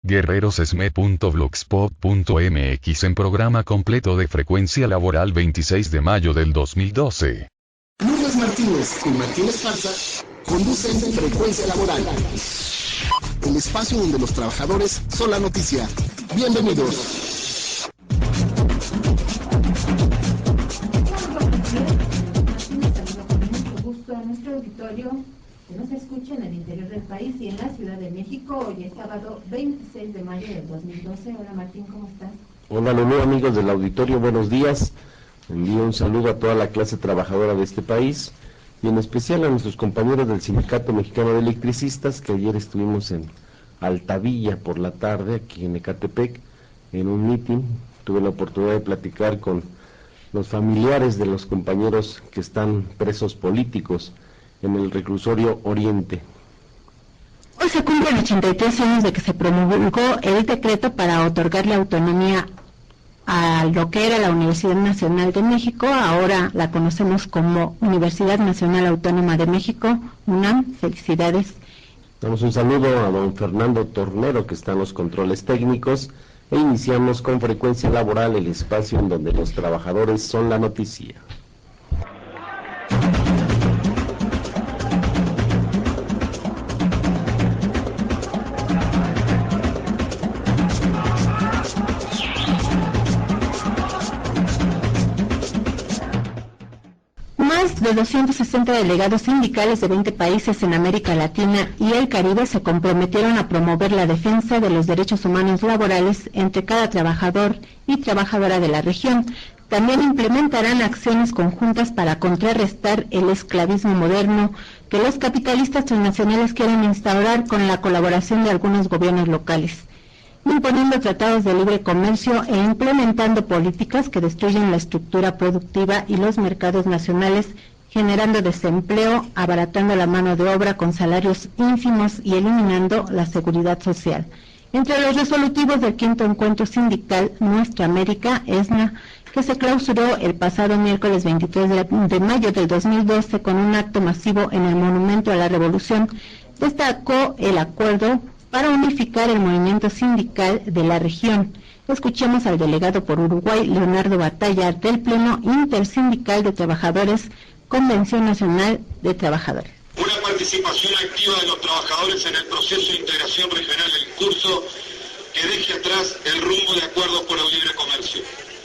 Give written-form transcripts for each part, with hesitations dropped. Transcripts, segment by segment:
guerrerosesme.blogspot.mx en programa completo de frecuencia laboral 26 de mayo del 2012. Lourdes Martínez y Martínez Farsa conducen Frecuencia Laboral, el espacio donde los trabajadores son la noticia. Bienvenidos. Gusto a nuestro auditorio que nos escucha en el interior del país y en la Ciudad de México. Hoy es sábado 26 de mayo del 2012. Hola Martín, ¿cómo estás? Hola Lulú, amigos del auditorio, buenos días. Envío un saludo a toda la clase trabajadora de este país y en especial a nuestros compañeros del Sindicato Mexicano de Electricistas, que ayer estuvimos en Altavilla por la tarde, aquí en Ecatepec, en un meeting. Tuve la oportunidad de platicar con los familiares de los compañeros que están presos políticos en el reclusorio Oriente. Hoy se cumplen 83 años de que se promulgó el decreto para otorgarle autonomía a lo que era la Universidad Nacional de México. Ahora la conocemos como Universidad Nacional Autónoma de México, UNAM. Felicidades. Damos un saludo a don Fernando Tornero, que está en los controles técnicos, e iniciamos con Frecuencia Laboral, el espacio en donde los trabajadores son la noticia. Más de 260 delegados sindicales de 20 países en América Latina y el Caribe se comprometieron a promover la defensa de los derechos humanos laborales entre cada trabajador y trabajadora de la región. También implementarán acciones conjuntas para contrarrestar el esclavismo moderno que los capitalistas transnacionales quieren instaurar con la colaboración de algunos gobiernos locales, imponiendo tratados de libre comercio e implementando políticas que destruyen la estructura productiva y los mercados nacionales, generando desempleo, abaratando la mano de obra con salarios ínfimos y eliminando la seguridad social. Entre los resolutivos del quinto encuentro sindical Nuestra América, ESNA, que se clausuró el pasado miércoles 23 de mayo del 2012 con un acto masivo en el Monumento a la Revolución, destacó el acuerdo para unificar el movimiento sindical de la región. Escuchemos al delegado por Uruguay, Leonardo Batalla, del Pleno Intersindical de Trabajadores, Convención Nacional de Trabajadores. Una participación activa de los trabajadores en el proceso de integración regional en curso que deje atrás el rumbo de acuerdos por el libre comercio,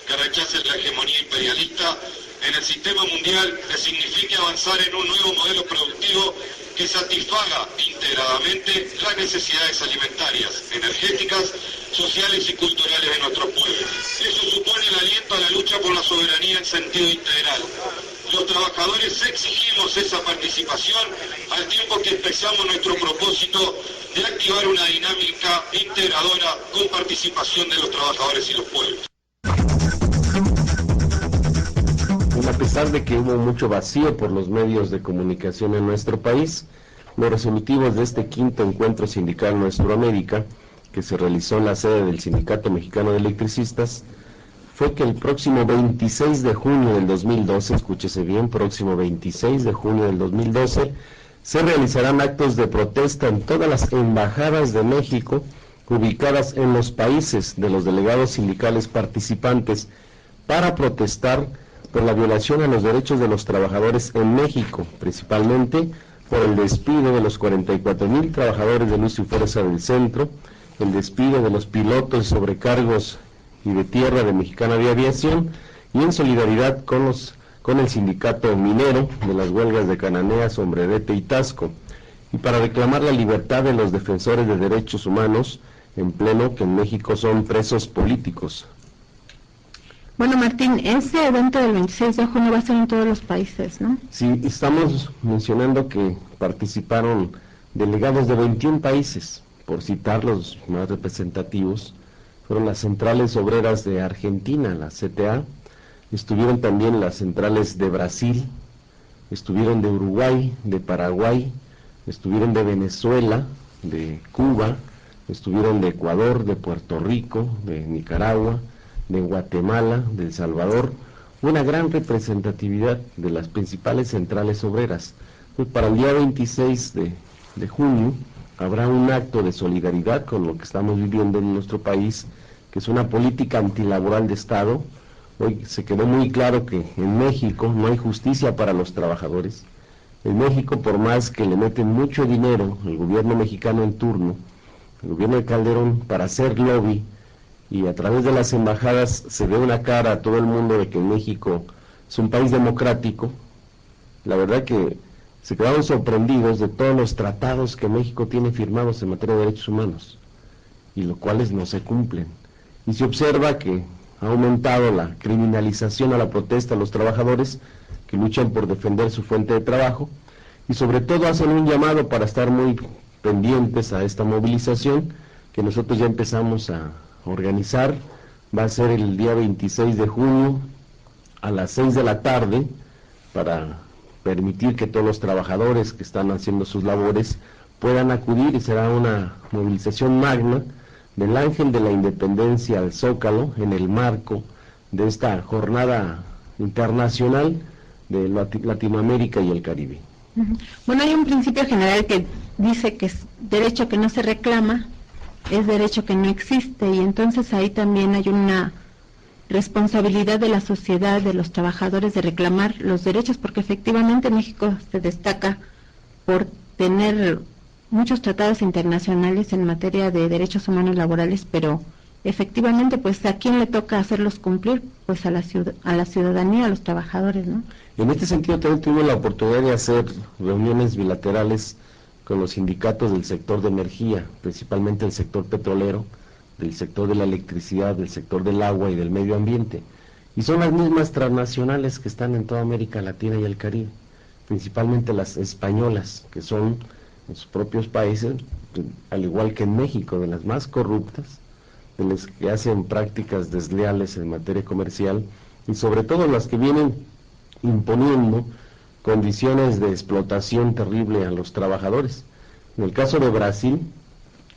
que rechacen la hegemonía imperialista en el sistema mundial, que signifique avanzar en un nuevo modelo productivo que satisfaga integradamente las necesidades alimentarias, energéticas, sociales y culturales de nuestros pueblos. Eso supone el aliento a la lucha por la soberanía en sentido integral. Los trabajadores exigimos esa participación al tiempo que expresamos nuestro propósito de activar una dinámica integradora con participación de los trabajadores y los pueblos. A pesar de que hubo mucho vacío por los medios de comunicación en nuestro país, los resolutivos de este quinto encuentro sindical Nuestra América, que se realizó en la sede del Sindicato Mexicano de Electricistas, fue que el próximo 26 de junio del 2012, escúchese bien, próximo 26 de junio del 2012, se realizarán actos de protesta en todas las embajadas de México ubicadas en los países de los delegados sindicales participantes para protestar por la violación a los derechos de los trabajadores en México, principalmente por el despido de los 44,000 trabajadores de Luz y Fuerza del Centro, el despido de los pilotos y sobrecargos y de tierra de Mexicana de Aviación, y en solidaridad con el sindicato minero de las huelgas de Cananea, Sombrerete y Tasco, y para reclamar la libertad de los defensores de derechos humanos en pleno, que en México son presos políticos. Bueno, Martín, ese evento del 26 de junio va a ser en todos los países, ¿no? Sí, estamos mencionando que participaron delegados de 21 países, por citar los más representativos. Fueron las centrales obreras de Argentina, la CTA, estuvieron también las centrales de Brasil, estuvieron de Uruguay, de Paraguay, estuvieron de Venezuela, de Cuba, estuvieron de Ecuador, de Puerto Rico, de Nicaragua, de Guatemala, de El Salvador, una gran representatividad de las principales centrales obreras. Pues para el día 26 de junio habrá un acto de solidaridad con lo que estamos viviendo en nuestro país, que es una política antilaboral de Estado. Hoy se quedó muy claro que en México no hay justicia para los trabajadores. En México, por más que le meten mucho dinero el gobierno mexicano en turno, el gobierno de Calderón, para hacer lobby, y a través de las embajadas se ve una cara a todo el mundo de que México es un país democrático, la verdad que se quedaron sorprendidos de todos los tratados que México tiene firmados en materia de derechos humanos, y los cuales no se cumplen. Y se observa que ha aumentado la criminalización a la protesta a los trabajadores que luchan por defender su fuente de trabajo, y sobre todo hacen un llamado para estar muy pendientes a esta movilización que nosotros ya empezamos a organizar. Va a ser el día 26 de junio a las 6 de la tarde para permitir que todos los trabajadores que están haciendo sus labores puedan acudir, y será una movilización magna del Ángel de la Independencia al Zócalo en el marco de esta jornada internacional de Latinoamérica y el Caribe. Bueno, hay un principio general que dice que es derecho que no se reclama, es derecho que no existe, y entonces ahí también hay una responsabilidad de la sociedad, de los trabajadores, de reclamar los derechos, porque efectivamente México se destaca por tener muchos tratados internacionales en materia de derechos humanos laborales, pero efectivamente, pues, ¿a quién le toca hacerlos cumplir? Pues a la ciudadanía, a los trabajadores, ¿no? En este sentido también tuve la oportunidad de hacer reuniones bilaterales con los sindicatos del sector de energía, principalmente el sector petrolero, del sector de la electricidad, del sector del agua y del medio ambiente. Y son las mismas transnacionales que están en toda América Latina y el Caribe, principalmente las españolas, que son en sus propios países, al igual que en México, de las más corruptas, de las que hacen prácticas desleales en materia comercial, y sobre todo las que vienen imponiendo condiciones de explotación terrible a los trabajadores. En el caso de Brasil,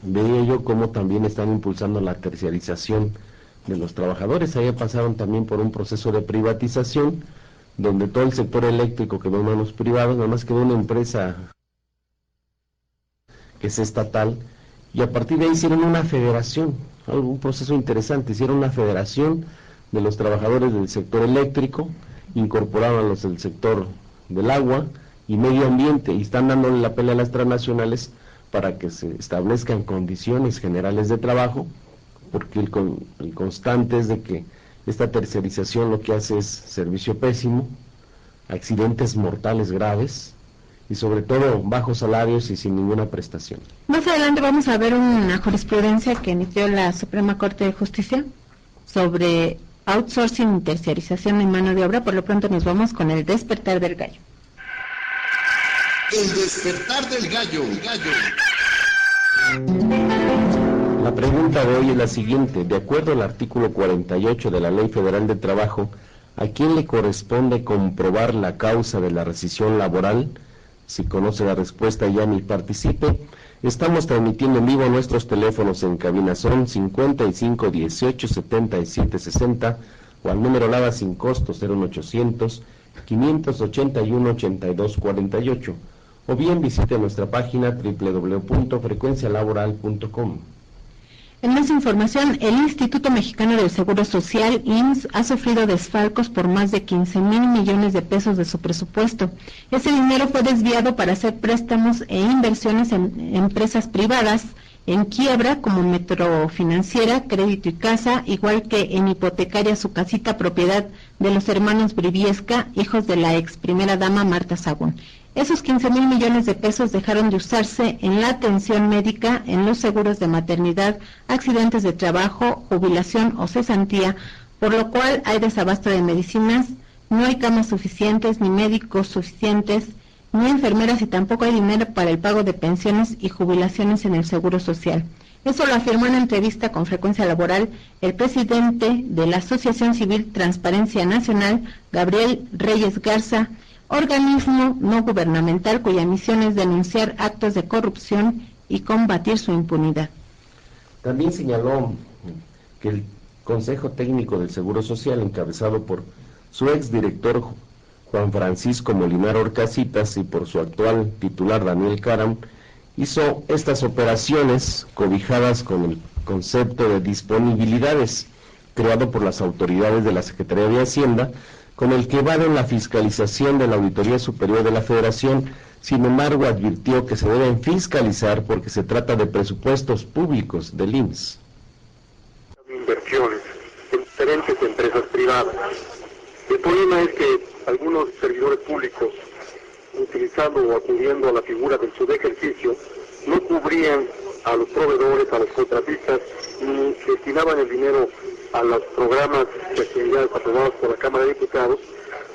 veía yo cómo también están impulsando la terciarización de los trabajadores. Allá pasaron también por un proceso de privatización, donde todo el sector eléctrico quedó en manos privadas, nada más quedó una empresa que es estatal, y a partir de ahí hicieron una federación, un proceso interesante, hicieron una federación de los trabajadores del sector eléctrico, incorporaron a los del sector del agua y medio ambiente, y están dándole la pelea a las transnacionales para que se establezcan condiciones generales de trabajo, porque el constante es de que esta tercerización lo que hace es servicio pésimo, accidentes mortales graves, y sobre todo bajos salarios y sin ninguna prestación. Más adelante vamos a ver una jurisprudencia que emitió la Suprema Corte de Justicia sobre outsourcing y terciarización en mano de obra. Por lo pronto nos vamos con el despertar del gallo. El despertar del gallo. La pregunta de hoy es la siguiente: de acuerdo al artículo 48 de la Ley Federal de Trabajo, ¿a quién le corresponde comprobar la causa de la rescisión laboral? Si conoce la respuesta, llame y participe. Estamos transmitiendo en vivo. Nuestros teléfonos en cabina son 55 18 77 60 o al número LADA sin costo 01800 581 82 48, o bien visite nuestra página www.frecuencialaboral.com. En más información, el Instituto Mexicano del Seguro Social, IMSS, ha sufrido desfalcos por más de 15,000 millones de pesos de su presupuesto. Ese dinero fue desviado para hacer préstamos e inversiones en empresas privadas en quiebra como Metrofinanciera, Crédito y Casa, igual que en hipotecaria Su Casita, propiedad de los hermanos Briviesca, hijos de la ex primera dama Marta Sagún. Esos 15,000 millones de pesos dejaron de usarse en la atención médica, en los seguros de maternidad, accidentes de trabajo, jubilación o cesantía, por lo cual hay desabasto de medicinas, no hay camas suficientes, ni médicos suficientes, ni enfermeras, y tampoco hay dinero para el pago de pensiones y jubilaciones en el Seguro Social. Eso lo afirmó en entrevista con Frecuencia Laboral el presidente de la Asociación Civil Transparencia Nacional, Gabriel Reyes Garza, organismo no gubernamental cuya misión es denunciar actos de corrupción y combatir su impunidad. También señaló que el Consejo Técnico del Seguro Social, encabezado por su exdirector Juan Francisco Molinar Orcasitas y por su actual titular Daniel Caram, hizo estas operaciones cobijadas con el concepto de disponibilidades creado por las autoridades de la Secretaría de Hacienda, con el que evaden la fiscalización de la Auditoría Superior de la Federación. Sin embargo, advirtió que se deben fiscalizar porque se trata de presupuestos públicos del IMSS. Inversiones en diferentes empresas privadas. El problema es que algunos servidores públicos, utilizando o acudiendo a la figura del subejercicio, no cubrían a los proveedores, a los contratistas, ni destinaban el dinero a los programas de actividades aprobados por la Cámara de Diputados,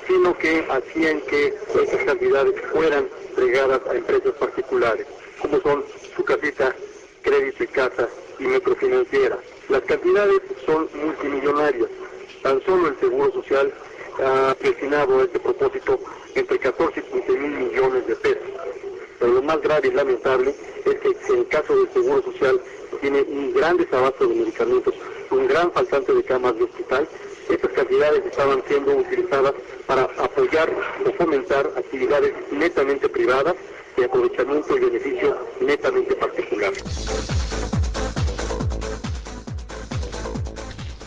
sino que hacían que esas cantidades fueran entregadas a empresas particulares, como son Su Casita, Crédito y Casa y Metrofinanciera. Las cantidades son multimillonarias. Tan solo el Seguro Social ha destinado a este propósito entre 14 y 15 mil millones de pesos. Pero lo más grave y lamentable es que en el caso del Seguro Social tiene un gran desabasto de medicamentos, un gran faltante de camas de hospital. Estas cantidades estaban siendo utilizadas para apoyar o fomentar actividades netamente privadas de aprovechamiento y beneficio netamente particular.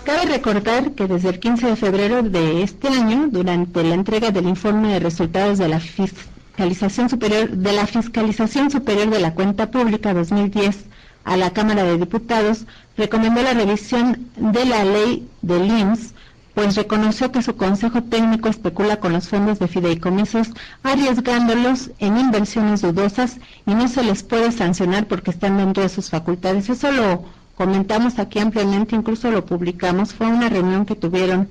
Cabe recordar que desde el 15 de febrero de este año, durante la entrega del informe de resultados de la Fiscalización Superior de la Cuenta Pública 2010 a la Cámara de Diputados, recomendó la revisión de la ley del IMSS, pues reconoció que su Consejo Técnico especula con los fondos de fideicomisos, arriesgándolos en inversiones dudosas y no se les puede sancionar porque están dentro de sus facultades. Eso lo comentamos aquí ampliamente, incluso lo publicamos. Fue una reunión que tuvieron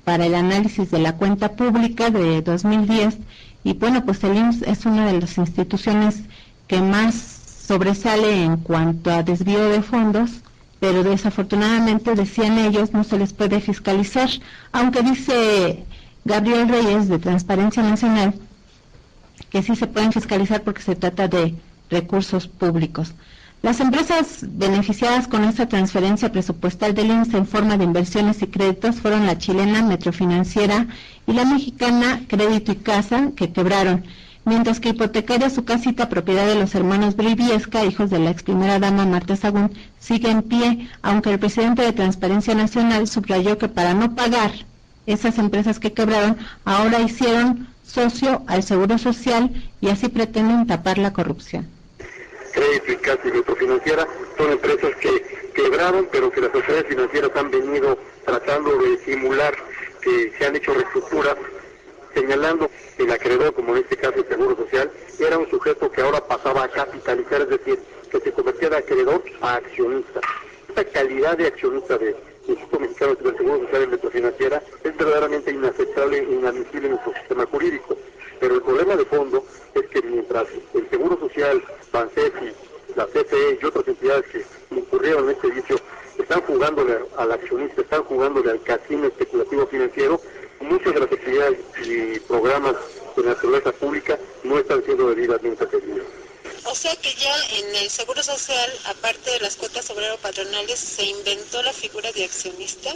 para el análisis de la cuenta pública de 2010 y bueno, pues el IMSS es una de las instituciones que más sobresale en cuanto a desvío de fondos, pero desafortunadamente, decían ellos, no se les puede fiscalizar, aunque dice Gabriel Reyes de Transparencia Nacional que sí se pueden fiscalizar porque se trata de recursos públicos. Las empresas beneficiadas con esta transferencia presupuestal del IMSS en forma de inversiones y créditos fueron la chilena Metrofinanciera y la mexicana Crédito y Casa, que quebraron, mientras que Hipotecaria Su Casita, propiedad de los hermanos Briviesca, hijos de la ex primera dama Marta Sagún, sigue en pie, aunque el presidente de Transparencia Nacional subrayó que para no pagar esas empresas que quebraron, ahora hicieron socio al Seguro Social y así pretenden tapar la corrupción. Crédito y Casa y Metrofinanciera son empresas que quebraron, pero que las sociedades financieras han venido tratando de simular que se han hecho reestructuras, señalando que el acreedor, como en este caso el Seguro Social, era un sujeto que ahora pasaba a capitalizar, es decir, que se convertía de acreedor a accionista. Esta calidad de accionista del Instituto Mexicano del Seguro Social en Metrofinanciera es verdaderamente inaceptable e inadmisible en nuestro sistema jurídico. Pero el problema de fondo es que mientras el Seguro Social, Bansefi, la CFE y otras entidades que incurrieron en este vicio están jugándole al accionista, están jugándole al casino especulativo financiero, muchas de las actividades y programas de naturaleza pública no están siendo debidamente atendidos. O sea que ya en el Seguro Social, aparte de las cuotas obrero-patronales, ¿se inventó la figura de accionista?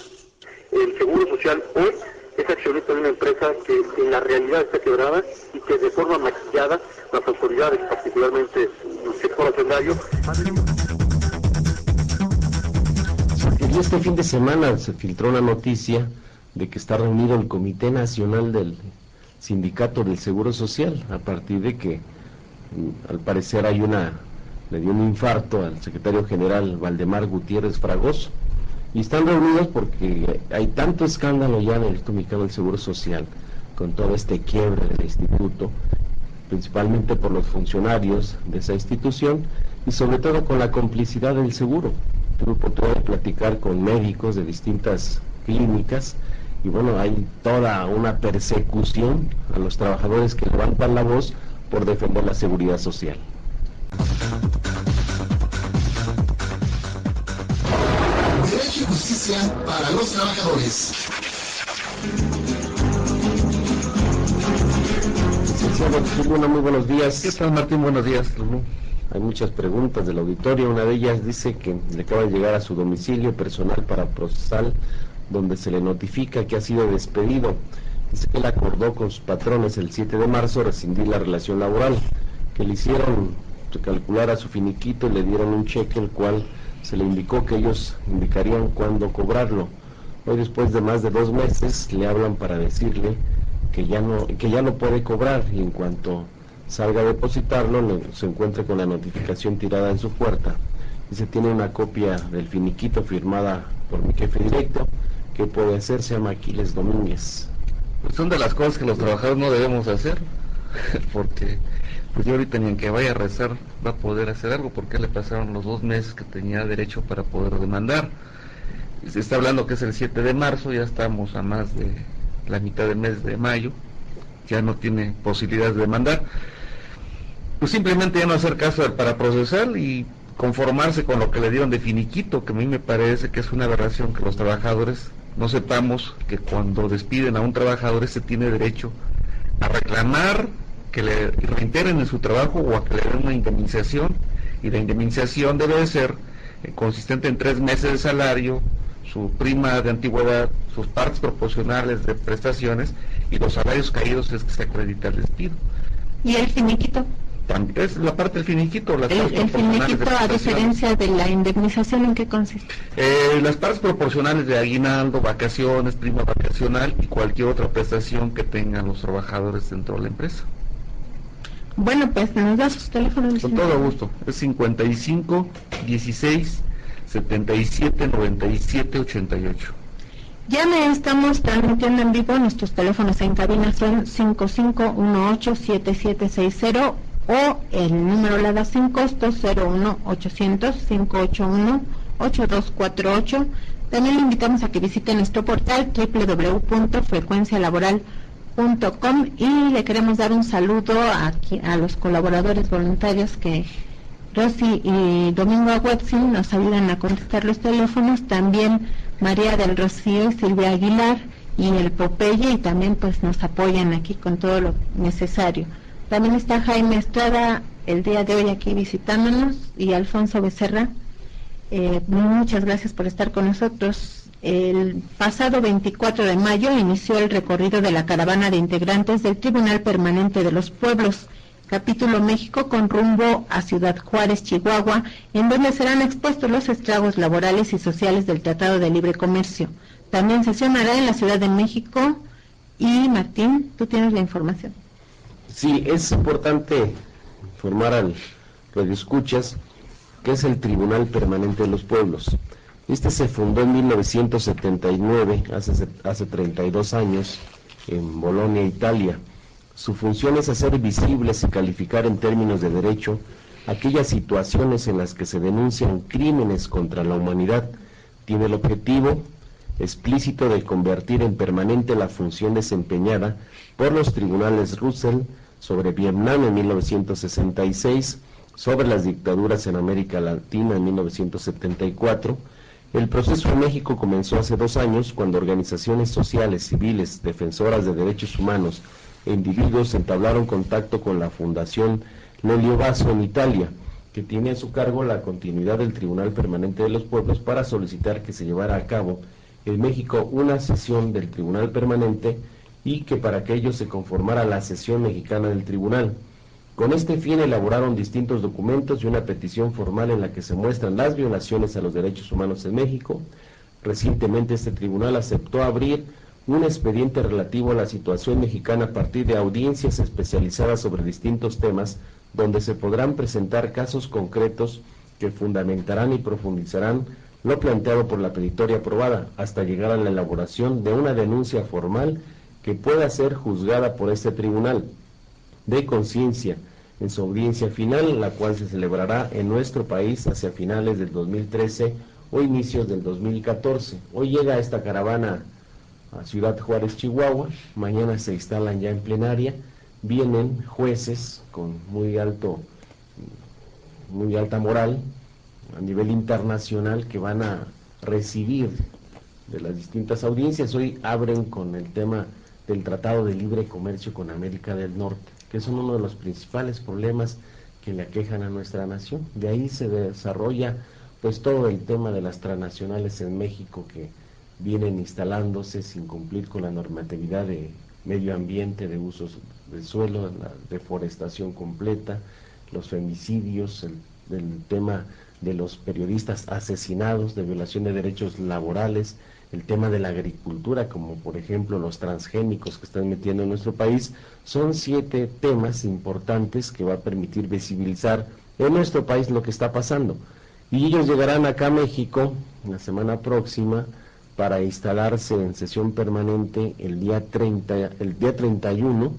El Seguro Social hoy es accionista de una empresa que en la realidad está quebrada y que de forma maquillada las autoridades, particularmente el sector hacendario. Y este fin de semana se filtró una noticia de que está reunido el Comité Nacional del Sindicato del Seguro Social, a partir de que al parecer le dio un infarto al secretario general Valdemar Gutiérrez Fragoso, y están reunidos porque hay tanto escándalo ya en el Instituto Mexicano del Seguro Social, con todo este quiebre del instituto, principalmente por los funcionarios de esa institución, y sobre todo con la complicidad del seguro. Tuve oportunidad de platicar con médicos de distintas clínicas, y bueno, hay toda una persecución a los trabajadores que levantan la voz por defender la seguridad social. Derecho y justicia para los trabajadores. Licenciado Tribuna, muy buenos días. ¿Qué tal, Martín? Buenos días. Hay muchas preguntas del auditorio. Una de ellas dice que le acaba de llegar a su domicilio personal para procesal, donde se le notifica que ha sido despedido. Dice que él acordó con sus patrones el 7 de marzo rescindir la relación laboral, que le hicieron se calculara su finiquito y le dieran un cheque, el cual se le indicó que ellos indicarían cuándo cobrarlo. Hoy, después de más de 2 meses, le hablan para decirle que ya no puede cobrar, y en cuanto salga a depositarlo se encuentra con la notificación tirada en su puerta y se tiene una copia del finiquito firmada por mi jefe directo. ¿Qué puede hacer? Se llama Aquiles Domínguez. Pues son de las cosas que los trabajadores no debemos hacer, porque pues yo ahorita ni en que vaya a rezar va a poder hacer algo, porque le pasaron los 2 meses que tenía derecho para poder demandar. Se está hablando que es el 7 de marzo, ya estamos a más de la mitad del mes de mayo, ya no tiene posibilidad de demandar. Pues simplemente ya no hacer caso para procesar y conformarse con lo que le dieron de finiquito, que a mí me parece que es una aberración que los trabajadores no sepamos que cuando despiden a un trabajador se tiene derecho a reclamar que le reintegren en su trabajo o a que le den una indemnización, y la indemnización debe de ser consistente en 3 meses de salario, su prima de antigüedad, sus partes proporcionales de prestaciones y los salarios caídos es que se acredita el despido. ¿Y el finiquito? También es la parte del finiquito. El finiquito, a diferencia de la indemnización, ¿en qué consiste? Las partes proporcionales de aguinaldo, vacaciones, prima vacacional y cualquier otra prestación que tengan los trabajadores dentro de la empresa. Bueno, pues nos da sus teléfonos. Con todo gusto. Es 55 16 77 97 88. Ya me estamos transmitiendo en vivo. Nuestros teléfonos en cabina son 5518-7760 o el número LADA sin costo 01800-581-8248. También le invitamos a que visite nuestro portal www.frecuencialaboral.com, y le queremos dar un saludo a los colaboradores voluntarios que Rosy y Domingo Agüetzin nos ayudan a contestar los teléfonos, también María del Rocío y Silvia Aguilar y el Popeye, y también pues nos apoyan aquí con todo lo necesario. También está Jaime Estrada el día de hoy aquí visitándonos, y Alfonso Becerra. Muchas gracias por estar con nosotros. El pasado 24 de mayo inició el recorrido de la caravana de integrantes del Tribunal Permanente de los Pueblos, Capítulo México, con rumbo a Ciudad Juárez, Chihuahua, en donde serán expuestos los estragos laborales y sociales del Tratado de Libre Comercio. También sesionará en la Ciudad de México. Y Martín, tú tienes la información. Sí, es importante informar al radioescuchas que es el Tribunal Permanente de los Pueblos. Este se fundó en 1979, hace 32 años, en Bolonia, Italia. Su función es hacer visibles y calificar en términos de derecho aquellas situaciones en las que se denuncian crímenes contra la humanidad. Tiene el objetivo explícito de convertir en permanente la función desempeñada por los tribunales Russell sobre Vietnam en 1966, sobre las dictaduras en América Latina en 1974. El proceso en México comenzó hace 2 años, cuando organizaciones sociales, civiles, defensoras de derechos humanos e individuos entablaron contacto con la Fundación Lelio Basso en Italia, que tiene a su cargo la continuidad del Tribunal Permanente de los Pueblos, para solicitar que se llevara a cabo en México una sesión del Tribunal Permanente, y que para que ello se conformara la sesión mexicana del Tribunal. Con este fin elaboraron distintos documentos y una petición formal en la que se muestran las violaciones a los derechos humanos en México. Recientemente este tribunal aceptó abrir un expediente relativo a la situación mexicana a partir de audiencias especializadas sobre distintos temas, donde se podrán presentar casos concretos que fundamentarán y profundizarán lo planteado por la petitoria aprobada, hasta llegar a la elaboración de una denuncia formal que pueda ser juzgada por este tribunal de conciencia en su audiencia final, la cual se celebrará en nuestro país hacia finales del 2013 o inicios del 2014. Hoy llega esta caravana a Ciudad Juárez, Chihuahua. Mañana se instalan ya en plenaria. Vienen jueces con muy alta moral a nivel internacional, que van a recibir de las distintas audiencias. Hoy abren con el tema del Tratado de Libre Comercio con América del Norte, que son uno de los principales problemas que le aquejan a nuestra nación. De ahí se desarrolla pues todo el tema de las transnacionales en México, que vienen instalándose sin cumplir con la normatividad de medio ambiente, de usos del suelo, la deforestación completa, los femicidios, el tema de los periodistas asesinados, de violación de derechos laborales, el tema de la agricultura, como por ejemplo los transgénicos que están metiendo en nuestro país. Son 7 temas importantes que va a permitir visibilizar en nuestro país lo que está pasando. Y ellos llegarán acá a México la semana próxima para instalarse en sesión permanente el día 31,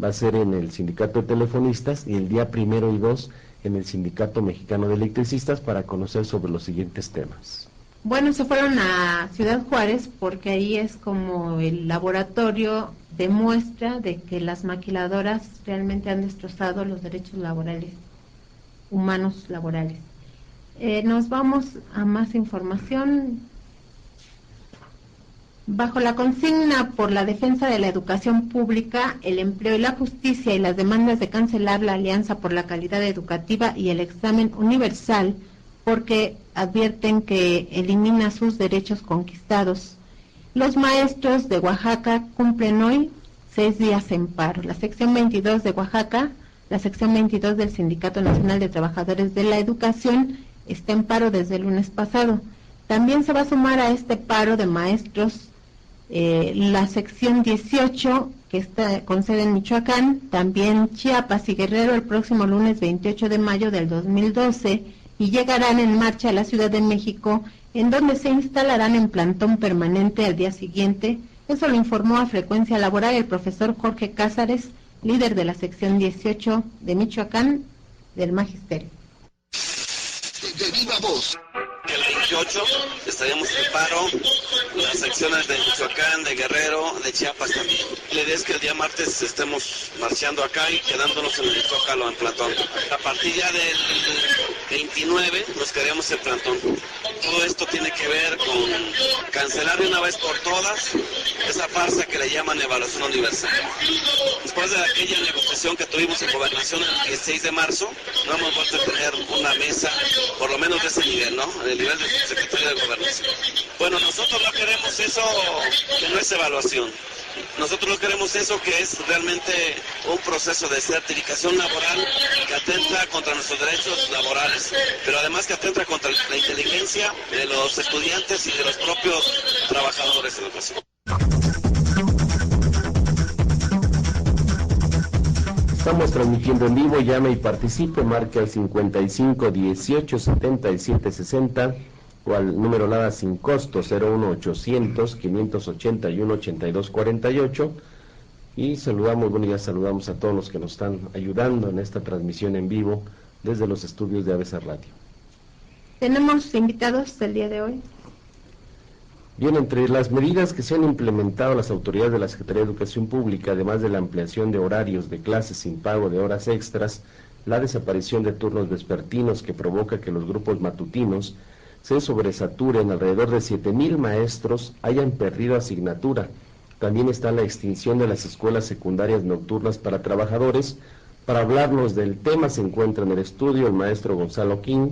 va a ser en el Sindicato de Telefonistas, y el día 1 y 2 en el Sindicato Mexicano de Electricistas, para conocer sobre los siguientes temas. Bueno, se fueron a Ciudad Juárez porque ahí es como el laboratorio de muestra de que las maquiladoras realmente han destrozado los derechos laborales, humanos laborales. Nos vamos a más información. Bajo la consigna por la defensa de la educación pública, el empleo y la justicia y las demandas de cancelar la Alianza por la Calidad Educativa y el examen universal, porque advierten que elimina sus derechos conquistados, los maestros de Oaxaca cumplen hoy 6 días en paro. La sección 22 de Oaxaca, la sección 22 del Sindicato Nacional de Trabajadores de la Educación, está en paro desde el lunes pasado. También se va a sumar a este paro de maestros la sección 18, que está con sede en Michoacán, también Chiapas y Guerrero el próximo lunes 28 de mayo del 2012, y llegarán en marcha a la Ciudad de México, en donde se instalarán en plantón permanente al día siguiente. Eso lo informó a Frecuencia Laboral el profesor Jorge Cázares, líder de la sección 18 de Michoacán del Magisterio. De viva voz. El 28 estaríamos en paro, las secciones de Michoacán, de Guerrero, de Chiapas también. La idea es que el día martes estemos marchando acá y quedándonos en el Zócalo en plantón. A partir ya del 29 nos quedaremos en plantón. Todo esto tiene que ver con cancelar de una vez por todas esa farsa que le llaman evaluación universal. Después de aquella negociación que tuvimos en Gobernación el 16 de marzo, no hemos vuelto a tener una mesa, por lo menos de ese nivel, ¿no? El nivel de secretario de Gobernación. Bueno, nosotros no queremos eso que no es evaluación. Nosotros no queremos eso que es realmente un proceso de certificación laboral que atenta contra nuestros derechos laborales, pero además que atenta contra la inteligencia de los estudiantes y de los propios trabajadores de la educación. Estamos transmitiendo en vivo, llame y participe, marque al 55 18 77 60 o al número LADA sin costo 01800 581 82 48, y saludamos, bueno, ya saludamos a todos los que nos están ayudando en esta transmisión en vivo desde los estudios de ABC Radio. Tenemos invitados el día de hoy. Bien, entre las medidas que se han implementado las autoridades de la Secretaría de Educación Pública, además de la ampliación de horarios de clases sin pago de horas extras, la desaparición de turnos vespertinos que provoca que los grupos matutinos se sobresaturen, alrededor de 7,000 maestros hayan perdido asignatura. También está la extinción de las escuelas secundarias nocturnas para trabajadores. Para hablarnos del tema se encuentra en el estudio el maestro Gonzalo King,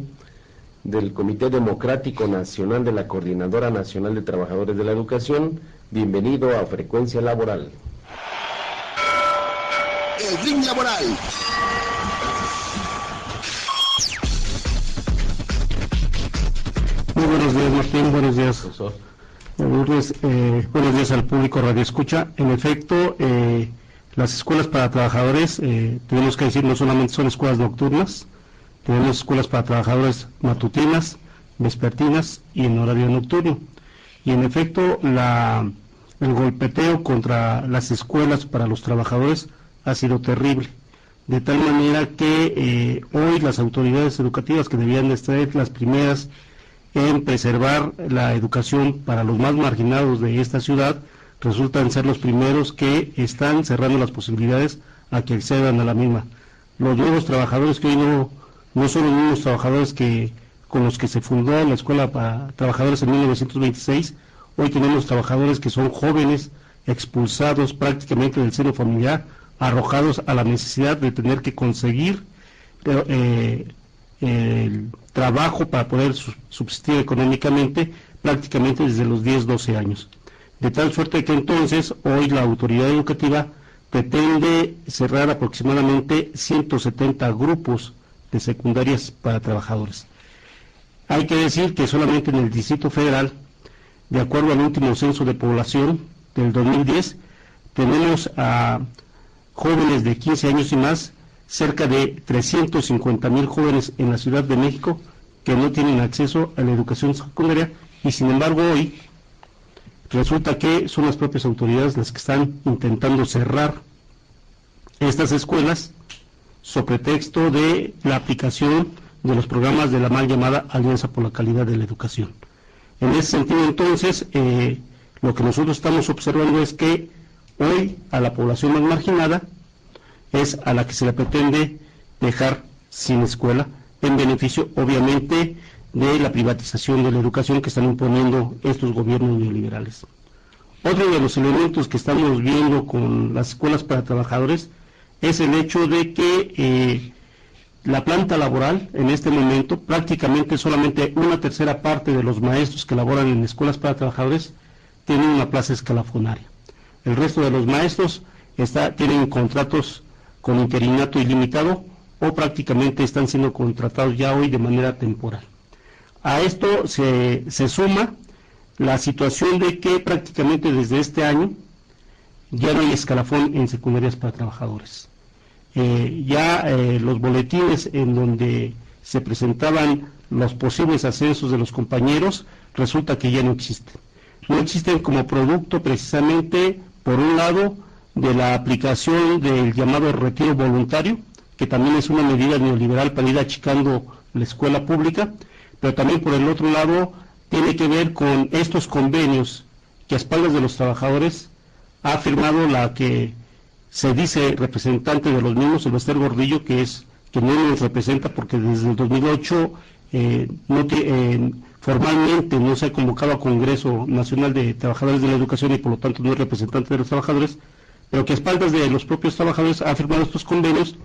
del Comité Democrático Nacional de la Coordinadora Nacional de Trabajadores de la Educación. Bienvenido a Frecuencia Laboral. El ring laboral. Muy buenos días, Martín, buenos días. Buenos días al público Radio Escucha. En efecto, las escuelas para trabajadores, tenemos que decir, no solamente son escuelas nocturnas, tenemos escuelas para trabajadores matutinas, vespertinas y en horario nocturno. Y en efecto, el golpeteo contra las escuelas para los trabajadores ha sido terrible. De tal manera que hoy las autoridades educativas, que debían de ser las primeras en preservar la educación para los más marginados de esta ciudad, resultan ser los primeros que están cerrando las posibilidades a que accedan a la misma. Los nuevos trabajadores que hoy no son los mismos trabajadores con los que se fundó la Escuela para Trabajadores en 1926, hoy tenemos trabajadores que son jóvenes, expulsados prácticamente del seno familiar, arrojados a la necesidad de tener que conseguir el trabajo para poder subsistir económicamente prácticamente desde los 10-12 años. De tal suerte que entonces hoy la autoridad educativa pretende cerrar aproximadamente 170 grupos de secundarias para trabajadores. Hay que decir que solamente en el Distrito Federal, de acuerdo al último censo de población del 2010, tenemos a jóvenes de 15 años y más, cerca de 350,000 jóvenes en la Ciudad de México que no tienen acceso a la educación secundaria, y sin embargo hoy resulta que son las propias autoridades las que están intentando cerrar estas escuelas sobre pretexto de la aplicación de los programas de la mal llamada Alianza por la Calidad de la Educación. En ese sentido, entonces, lo que nosotros estamos observando es que hoy a la población más marginada es a la que se le pretende dejar sin escuela, en beneficio, obviamente, de la privatización de la educación que están imponiendo estos gobiernos neoliberales. Otro de los elementos que estamos viendo con las escuelas para trabajadores es el hecho de que la planta laboral en este momento, prácticamente solamente una tercera parte de los maestros que laboran en escuelas para trabajadores tienen una plaza escalafonaria. El resto de los maestros tienen contratos con interinato ilimitado o prácticamente están siendo contratados ya hoy de manera temporal. A esto se suma la situación de que prácticamente desde este año ya no hay escalafón en secundarias para trabajadores. Los boletines en donde se presentaban los posibles ascensos de los compañeros, resulta que ya no existen. No existen como producto precisamente, por un lado, de la aplicación del llamado retiro voluntario, que también es una medida neoliberal para ir achicando la escuela pública, pero también por el otro lado tiene que ver con estos convenios que a espaldas de los trabajadores ha firmado la que se dice representante de los mismos, Silvester Gordillo, que no nos representa porque desde el 2008 formalmente no se ha convocado a Congreso Nacional de Trabajadores de la Educación y por lo tanto no es representante de los trabajadores, pero que a espaldas de los propios trabajadores ha firmado estos convenios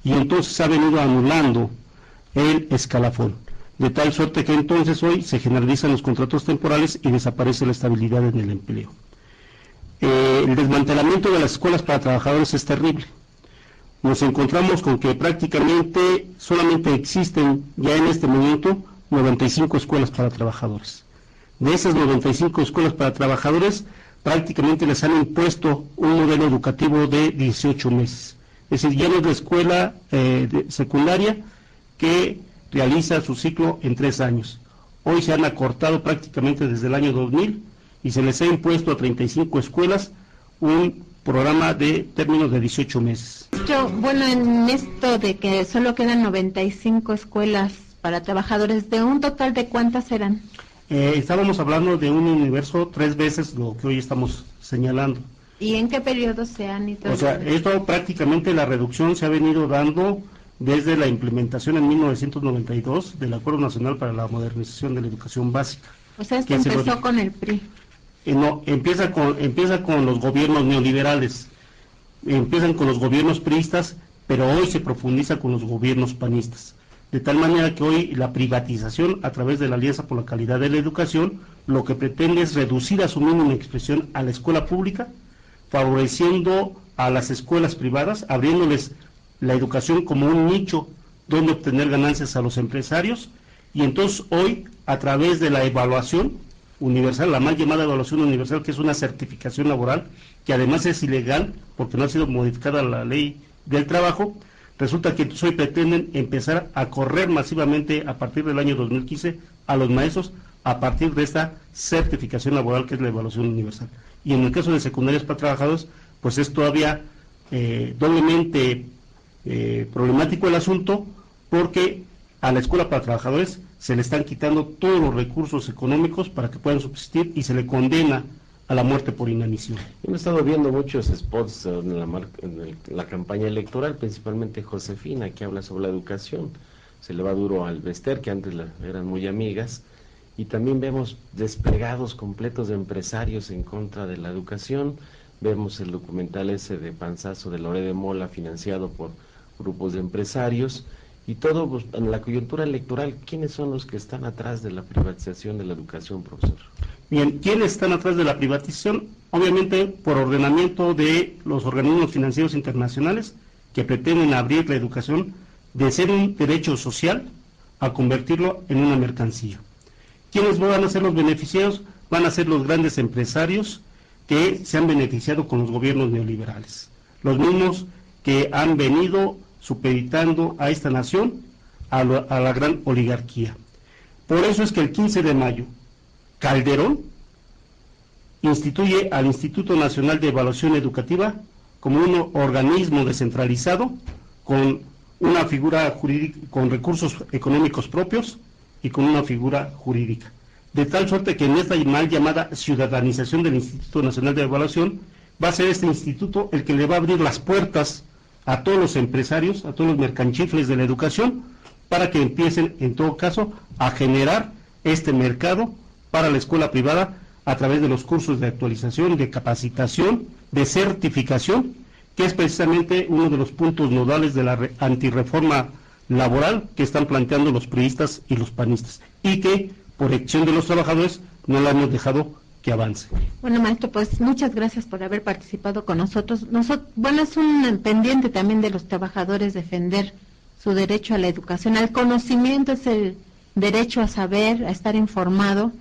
y entonces ha venido anulando el escalafón, de tal suerte que entonces hoy se generalizan los contratos temporales y desaparece la estabilidad en el empleo. El desmantelamiento de las escuelas para trabajadores es terrible. Nos encontramos con que prácticamente solamente existen ya en este momento 95 escuelas para trabajadores. De esas 95 escuelas para trabajadores, prácticamente les han impuesto un modelo educativo de 18 meses. Es decir, ya no es la escuela secundaria que realiza su ciclo en 3 años. Hoy se han acortado prácticamente desde el año 2000 y se les ha impuesto a 35 escuelas un programa de términos de 18 meses. Bueno, en esto de que solo quedan 95 escuelas para trabajadores, ¿de un total de cuántas eran? Estábamos hablando de un universo 3 veces lo que hoy estamos señalando. ¿Y en qué periodo se han ido? O sea, esto prácticamente la reducción se ha venido dando desde la implementación en 1992 del Acuerdo Nacional para la Modernización de la Educación Básica. O sea, esto empezó con el PRI. No, empieza con los gobiernos neoliberales, empiezan con los gobiernos priistas, pero hoy se profundiza con los gobiernos panistas. De tal manera que hoy la privatización a través de la Alianza por la Calidad de la Educación lo que pretende es reducir a su mínima expresión a la escuela pública, favoreciendo a las escuelas privadas, abriéndoles la educación como un nicho donde obtener ganancias a los empresarios, y entonces hoy a través de la evaluación universal, la mal llamada evaluación universal, que es una certificación laboral, que además es ilegal porque no ha sido modificada la ley del trabajo, resulta que entonces hoy pretenden empezar a correr masivamente a partir del año 2015 a los maestros a partir de esta certificación laboral que es la evaluación universal. Y en el caso de secundarias para trabajadores, pues es todavía doblemente problemático el asunto, porque a la escuela para trabajadores se le están quitando todos los recursos económicos para que puedan subsistir y se le condena a la muerte por inanición. Hemos estado viendo muchos spots en la campaña electoral, principalmente Josefina, que habla sobre la educación. Se le va duro al Bester, que antes eran muy amigas, y también vemos desplegados completos de empresarios en contra de la educación. Vemos el documental ese de Panzazo de Loré de Mola, financiado por grupos de empresarios, y todo pues, en la coyuntura electoral. ¿Quiénes son los que están atrás de la privatización de la educación, profesor? Bien, ¿quiénes están atrás de la privatización? Obviamente por ordenamiento de los organismos financieros internacionales que pretenden abrir la educación de ser un derecho social a convertirlo en una mercancía. ¿Quiénes van a ser los beneficiarios? Van a ser los grandes empresarios que se han beneficiado con los gobiernos neoliberales, los mismos que han venido supeditando a esta nación a la gran oligarquía. Por eso es que el 15 de mayo, Calderón instituye al Instituto Nacional de Evaluación Educativa como un organismo descentralizado con una figura jurídica, con recursos económicos propios y con una figura jurídica. De tal suerte que en esta mal llamada ciudadanización del Instituto Nacional de Evaluación, va a ser este instituto el que le va a abrir las puertas a todos los empresarios, a todos los mercanchifles de la educación, para que empiecen, en todo caso, a generar este mercado para la escuela privada a través de los cursos de actualización, de capacitación, de certificación, que es precisamente uno de los puntos nodales de la antirreforma laboral que están planteando los priistas y los panistas, y que, por acción de los trabajadores, no la hemos dejado que avance. Bueno, maestro, pues muchas gracias por haber participado con nosotros. Bueno, es un pendiente también de los trabajadores defender su derecho a la educación, al conocimiento, es el derecho a saber, a estar informado,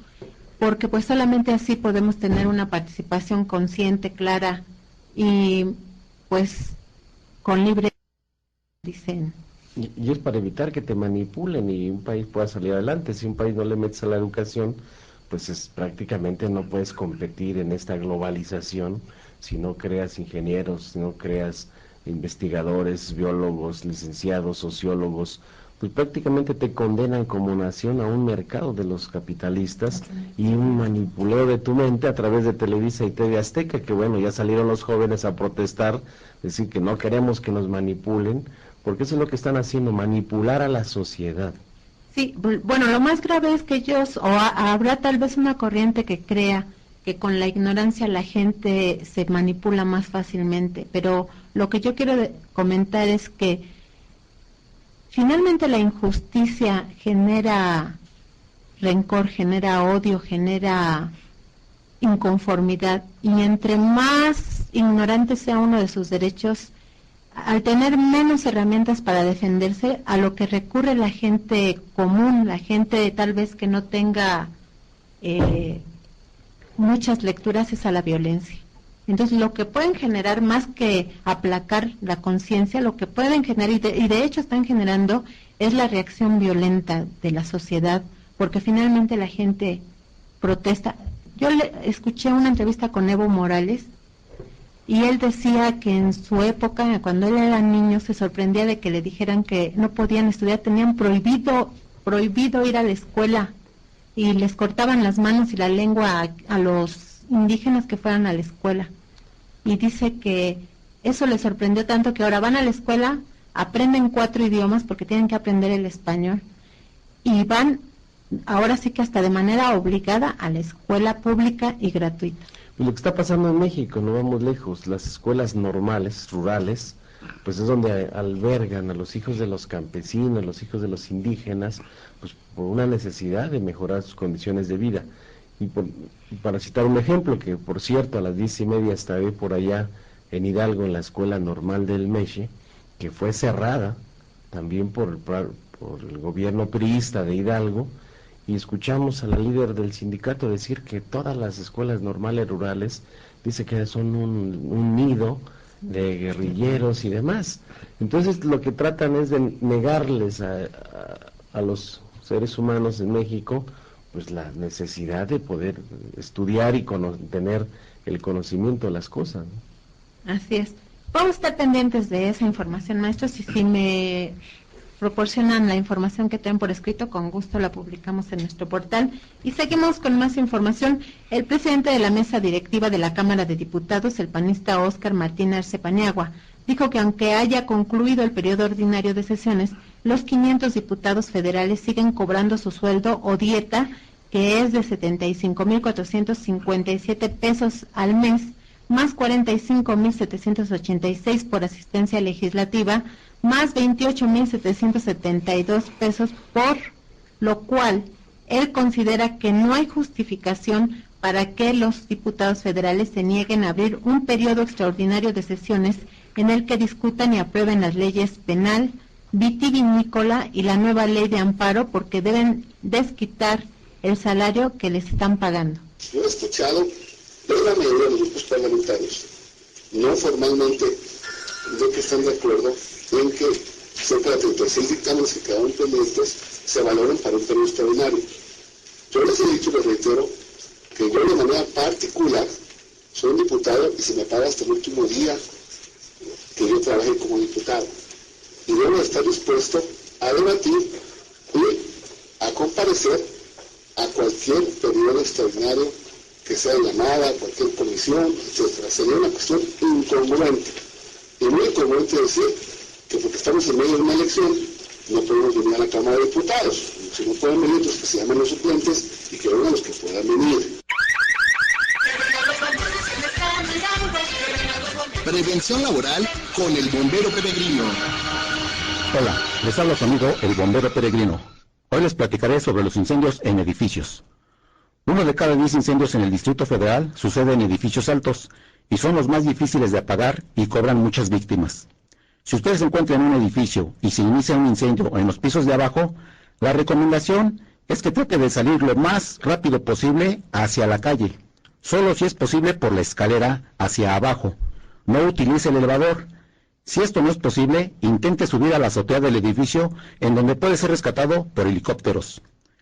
porque pues solamente así podemos tener una participación consciente, clara y pues con libre, dicen. Y es para evitar que te manipulen y un país pueda salir adelante. Si un país no le metes a la educación, pues prácticamente no puedes competir en esta globalización si no creas ingenieros, si no creas investigadores, biólogos, licenciados, sociólogos. Pues prácticamente te condenan como nación a un mercado de los capitalistas y un manipuleo de tu mente a través de Televisa y TV Azteca, que bueno, ya salieron los jóvenes a protestar, decir que no queremos que nos manipulen, porque eso es lo que están haciendo, manipular a la sociedad. Sí, bueno, lo más grave es que ellos, habrá tal vez una corriente que crea que con la ignorancia la gente se manipula más fácilmente, pero lo que yo quiero comentar es que finalmente la injusticia genera rencor, genera odio, genera inconformidad, y entre más ignorante sea uno de sus derechos, al tener menos herramientas para defenderse, a lo que recurre la gente común, la gente tal vez que no tenga muchas lecturas, es a la violencia. Entonces lo que pueden generar, más que aplacar la conciencia, lo que pueden generar, y de hecho están generando, es la reacción violenta de la sociedad, porque finalmente la gente protesta. Yo escuché una entrevista con Evo Morales, y él decía que en su época, cuando él era niño, se sorprendía de que le dijeran que no podían estudiar, tenían prohibido ir a la escuela, y les cortaban las manos y la lengua a los indígenas que fueran a la escuela. Y dice que eso les sorprendió tanto que ahora van a la escuela, aprenden 4 idiomas porque tienen que aprender el español, y van ahora sí que hasta de manera obligada a la escuela pública y gratuita. Lo que está pasando en México, no vamos lejos, las escuelas normales, rurales, pues es donde albergan a los hijos de los campesinos, los hijos de los indígenas, pues por una necesidad de mejorar sus condiciones de vida. Y para citar un ejemplo, que por cierto a las 10:30 estaré por allá en Hidalgo, en la escuela normal del Meche, que fue cerrada también por el gobierno priista de Hidalgo, y escuchamos a la líder del sindicato decir que todas las escuelas normales rurales, dice que son un nido de guerrilleros y demás. Entonces lo que tratan es de negarles a los seres humanos en México pues la necesidad de poder estudiar y tener el conocimiento de las cosas, ¿no? Así es. Vamos a estar pendientes de esa información, maestros, y si me proporcionan la información que traen por escrito, con gusto la publicamos en nuestro portal. Y seguimos con más información. El presidente de la mesa directiva de la Cámara de Diputados, el panista Óscar Martín Arce Paniagua, dijo que aunque haya concluido el periodo ordinario de sesiones, los 500 diputados federales siguen cobrando su sueldo o dieta, que es de 75,457 pesos al mes, más 45,786 por asistencia legislativa, más 28,772 pesos, por lo cual él considera que no hay justificación para que los diputados federales se nieguen a abrir un periodo extraordinario de sesiones en el que discutan y aprueben las leyes penal, vitivinícola y la nueva ley de amparo porque deben desquitar el salario que les están pagando. Yo he escuchado de la mayoría de los grupos parlamentarios, no formalmente, de que están de acuerdo en que cerca de 36 dictámenes que quedaron pendientes se valoren para un periodo extraordinario. Yo les he dicho, les reitero, que yo de manera particular soy un diputado y se me paga hasta el último día que yo trabajé como diputado. Y debo estar dispuesto a debatir y a comparecer a cualquier periodo extraordinario que sea llamada, a cualquier comisión, etc. Sería una cuestión incongruente. Y muy incongruente decir que porque estamos en medio de una elección no podemos venir a la Cámara de Diputados. Si no pueden venir, pues que se llamen los suplentes y que vengan los que puedan venir. Prevención laboral con el bombero peregrino. Hola, les habla su amigo el bombero peregrino. Hoy les platicaré sobre los incendios en edificios. 1 de cada 10 incendios en el Distrito Federal sucede en edificios altos y son los más difíciles de apagar y cobran muchas víctimas. Si ustedes se encuentran en un edificio y se inicia un incendio en los pisos de abajo, la recomendación es que trate de salir lo más rápido posible hacia la calle, solo si es posible por la escalera hacia abajo. No utilice el elevador. Si esto no es posible, intente subir a la azotea del edificio en donde puede ser rescatado por helicópteros.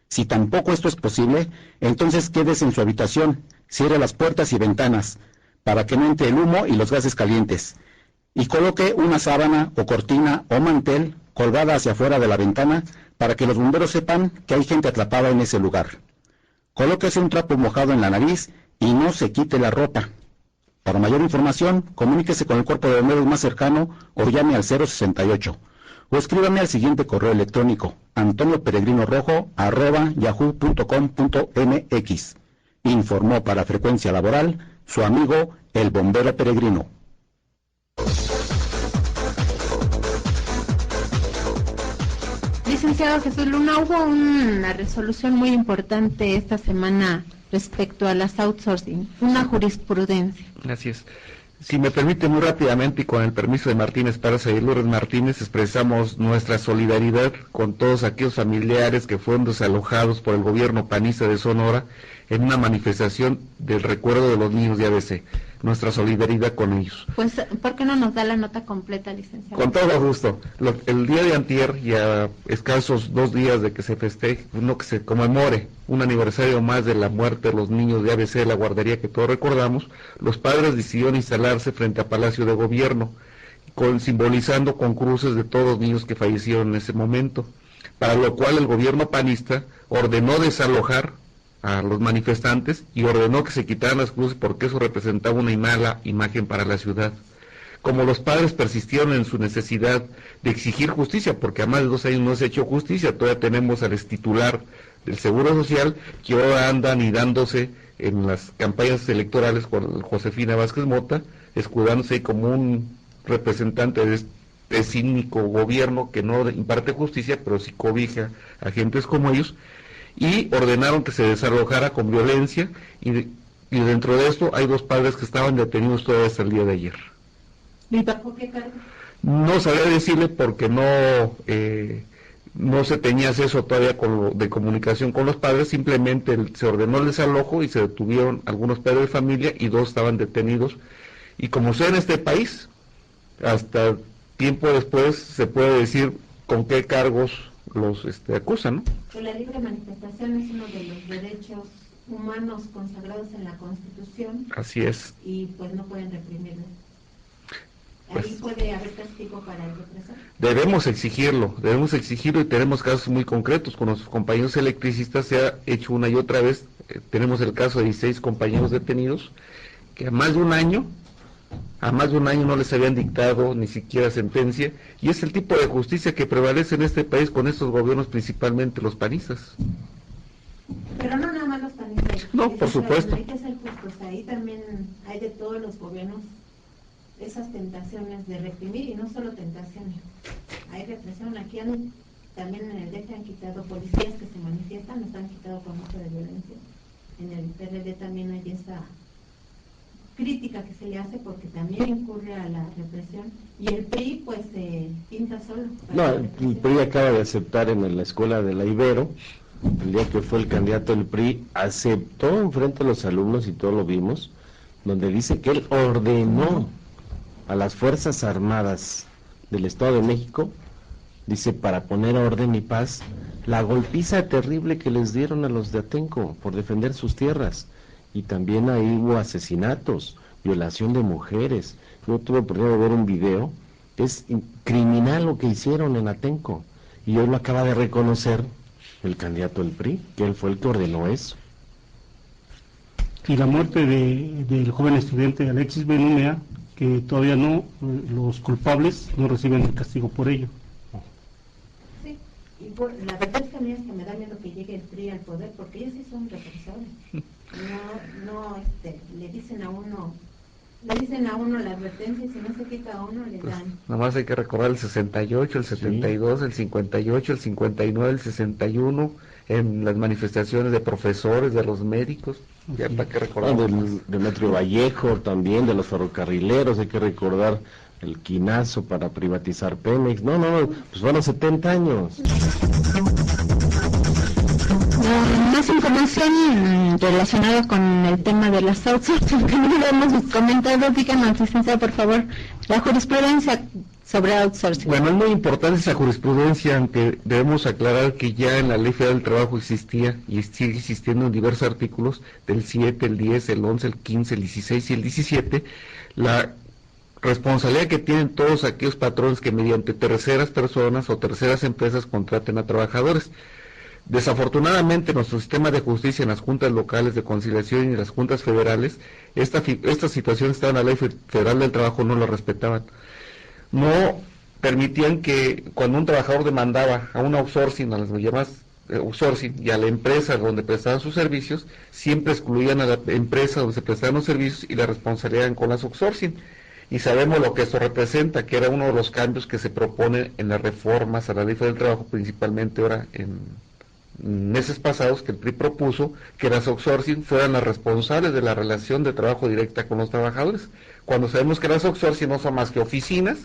Si tampoco esto es posible, entonces quédese en su habitación, cierre las puertas y ventanas, para que no entre el humo y los gases calientes, y coloque una sábana o cortina o mantel colgada hacia afuera de la ventana para que los bomberos sepan que hay gente atrapada en ese lugar. Colóquese un trapo mojado en la nariz y no se quite la ropa. Para mayor información, comuníquese con el cuerpo de bomberos más cercano o llame al 068. O escríbame al siguiente correo electrónico, antonioperegrino@yahoo.com.mx. Informó para Frecuencia Laboral su amigo el bombero peregrino. Licenciado Jesús Luna, hubo una resolución muy importante esta semana respecto a las outsourcing, una jurisprudencia. Así es. Si me permite, muy rápidamente y con el permiso de Martín Esparza y Lourdes Martínez, expresamos nuestra solidaridad con todos aquellos familiares que fueron desalojados por el gobierno panista de Sonora en una manifestación del recuerdo de los niños de ABC. Nuestra solidaridad con ellos. Pues, ¿por qué no nos da la nota completa, licenciado? Con todo gusto. El día de antier, y a escasos 2 días de que se festeje, que se conmemore un aniversario más de la muerte de los niños de ABC de la guardería que todos recordamos, los padres decidieron instalarse frente a Palacio de Gobierno, simbolizando con cruces de todos los niños que fallecieron en ese momento, para lo cual el gobierno panista ordenó desalojar a los manifestantes y ordenó que se quitaran las cruces porque eso representaba una mala imagen para la ciudad. Como los padres persistieron en su necesidad de exigir justicia, porque a más de 2 años no se ha hecho justicia, todavía tenemos al extitular del Seguro Social que ahora anda anidándose en las campañas electorales con Josefina Vázquez Mota, escudándose como un representante de este cínico gobierno que no imparte justicia, pero sí cobija a gentes como ellos, y ordenaron que se desalojara con violencia, y dentro de esto hay 2 padres que estaban detenidos todavía hasta el día de ayer. ¿Y bajo qué cargo? No sabría decirle porque no se tenía acceso todavía de comunicación con los padres, simplemente se ordenó el desalojo y se detuvieron algunos padres de familia y 2 estaban detenidos, y como sea en este país, hasta tiempo después se puede decir con qué cargos los acusan, ¿no? Que la libre manifestación es uno de los derechos humanos consagrados en la Constitución. Así es. Y pues no pueden reprimirlo. Pues, ¿Ahí puede haber castigo para el represor? Debemos exigirlo y tenemos casos muy concretos. Con nuestros compañeros electricistas se ha hecho una y otra vez. Tenemos el caso de 16 compañeros detenidos que a más de un año no les habían dictado ni siquiera sentencia, y es el tipo de justicia que prevalece en este país con estos gobiernos, principalmente los panistas. Pero no nada más los panistas. No, por supuesto. Hay que ser justos, ahí también hay de todos los gobiernos esas tentaciones de reprimir, y no solo tentaciones, hay represión. Aquí también en el DF han quitado policías que se manifiestan, nos han quitado con mucho de violencia. En el PRD también hay crítica que se le hace porque también incurre a la represión, y el PRI pues se pinta solo. No, el PRI acaba de aceptar en la escuela de la Ibero, el día que fue el candidato del PRI, aceptó enfrente a los alumnos, y todos lo vimos, donde dice que él ordenó a las Fuerzas Armadas del Estado de México, dice, para poner orden y paz, la golpiza terrible que les dieron a los de Atenco por defender sus tierras. Y también ahí hubo asesinatos, violación de mujeres. Yo tuve oportunidad de ver un video, es criminal lo que hicieron en Atenco, y hoy lo acaba de reconocer el candidato del PRI, que él fue el que ordenó eso. Y la muerte del joven estudiante Alexis Benumea, que todavía no, los culpables no reciben el castigo por ello. Sí, y la verdad es que a mí es que me da miedo que llegue el PRI al poder, porque ellos sí son represores. Le dicen a uno la advertencia, y si no se quita a uno le dan. Nada más hay que recordar el 68, el 72, el 58, el 59, el 61, en las manifestaciones de profesores, de los médicos, ya para que recordar. De Metro Vallejo también, de los ferrocarrileros, hay que recordar el quinazo para privatizar Pemex. No, pues fueron 70 años. Más información relacionada con el tema de las outsourcing que no lo hemos comentado, díganos, licenciada, por favor, la jurisprudencia sobre outsourcing. Bueno, es muy importante esa jurisprudencia, aunque debemos aclarar que ya en la Ley Federal del Trabajo existía y sigue existiendo en diversos artículos del 7, el 10, el 11, el 15, el 16 y el 17, la responsabilidad que tienen todos aquellos patrones que mediante terceras personas o terceras empresas contraten a trabajadores. Desafortunadamente, nuestro sistema de justicia en las juntas locales de conciliación y en las juntas federales, esta situación estaba en la Ley Federal del Trabajo, no lo respetaban. No permitían que cuando un trabajador demandaba a un outsourcing, a las llamadas outsourcing, y a la empresa donde prestaban sus servicios, siempre excluían a la empresa donde se prestaban los servicios y la responsabilidad con las outsourcing. Y sabemos lo que esto representa, que era uno de los cambios que se proponen en las reformas a la Ley Federal del Trabajo, principalmente ahora en meses pasados, que el PRI propuso que las outsourcing fueran las responsables de la relación de trabajo directa con los trabajadores, cuando sabemos que las outsourcing no son más que oficinas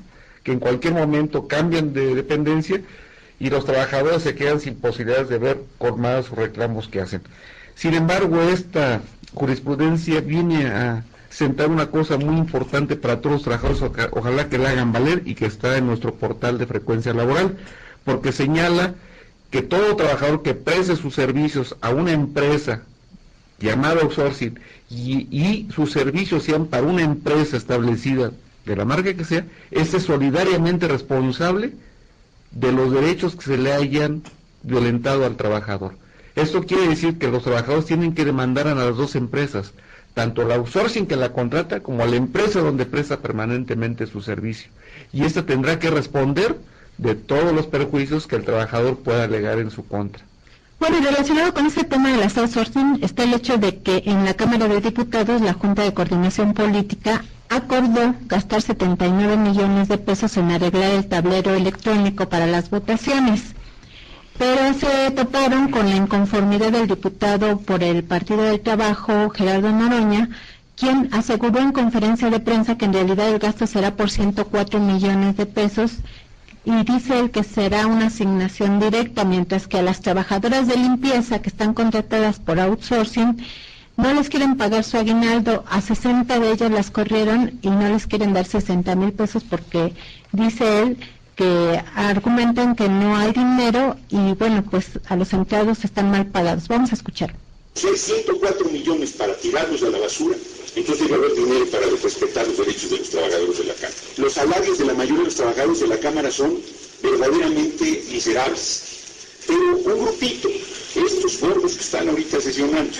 que en cualquier momento cambian de dependencia y los trabajadores se quedan sin posibilidades de ver colmados sus reclamos que hacen. Sin embargo, esta jurisprudencia viene a sentar una cosa muy importante para todos los trabajadores, ojalá que la hagan valer, y que está en nuestro portal de frecuencia laboral, porque señala que todo trabajador que preste sus servicios a una empresa llamada outsourcing y sus servicios sean para una empresa establecida de la marca que sea, es solidariamente responsable de los derechos que se le hayan violentado al trabajador. Esto quiere decir que los trabajadores tienen que demandar a las dos empresas, tanto la outsourcing que la contrata como a la empresa donde presta permanentemente su servicio. Y esta tendrá que responder de todos los perjuicios que el trabajador pueda alegar en su contra. Bueno, y relacionado con este tema de las outsourcing está el hecho de que en la Cámara de Diputados la Junta de Coordinación Política acordó gastar 79 millones de pesos en arreglar el tablero electrónico para las votaciones, pero se toparon con la inconformidad del diputado por el Partido del Trabajo, Gerardo Noroña, quien aseguró en conferencia de prensa que en realidad el gasto será por 104 millones de pesos, y dice él que será una asignación directa, mientras que a las trabajadoras de limpieza que están contratadas por outsourcing no les quieren pagar su aguinaldo. A 60 de ellas las corrieron y no les quieren dar 60,000 pesos porque dice él que argumentan que no hay dinero y bueno, pues a los empleados están mal pagados. Vamos a escuchar. Si hay 104 millones para tirarlos a la basura, entonces debe haber dinero para respetar los derechos de los trabajadores de la Cámara. Los salarios de la mayoría de los trabajadores de la Cámara son verdaderamente miserables. Pero un grupito, estos gordos que están ahorita sesionando,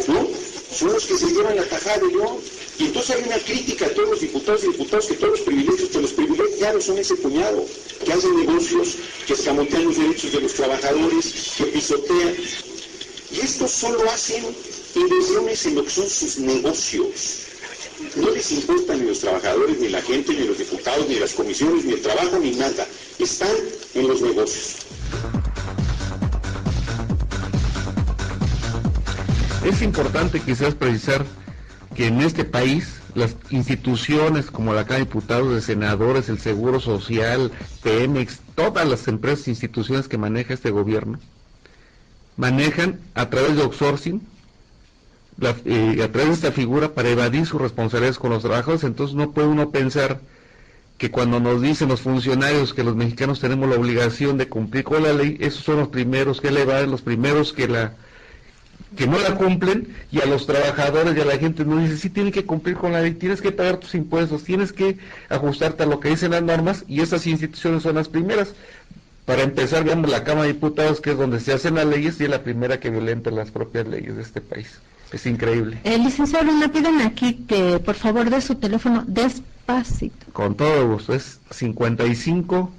¿no?, son los que se llevan la tajada de león. Y entonces hay una crítica a todos los diputados y diputados que todos los privilegiados son ese puñado, que hacen negocios, que escamotean los derechos de los trabajadores, que pisotean. Y estos solo hacen inversiones en lo que son sus negocios. No les importan ni los trabajadores, ni la gente, ni los diputados, ni las comisiones, ni el trabajo, ni nada. Están en los negocios. Es importante quizás precisar que en este país las instituciones como la Cámara de Diputados, de Senadores, el Seguro Social, Pemex, todas las empresas e instituciones que maneja este gobierno, manejan a través de outsourcing, a través de esta figura para evadir sus responsabilidades con los trabajadores. Entonces no puede uno pensar que cuando nos dicen los funcionarios que los mexicanos tenemos la obligación de cumplir con la ley, esos son los primeros que la evaden, los primeros que no la cumplen, y a los trabajadores y a la gente nos dicen, sí, tienen que cumplir con la ley, tienes que pagar tus impuestos, tienes que ajustarte a lo que dicen las normas, y esas instituciones son las primeras. Para empezar, veamos la Cámara de Diputados, que es donde se hacen las leyes, y es la primera que violenta las propias leyes de este país. Es increíble. Licenciado Luna, piden aquí que por favor dé su teléfono despacito. Con todo gusto, es 55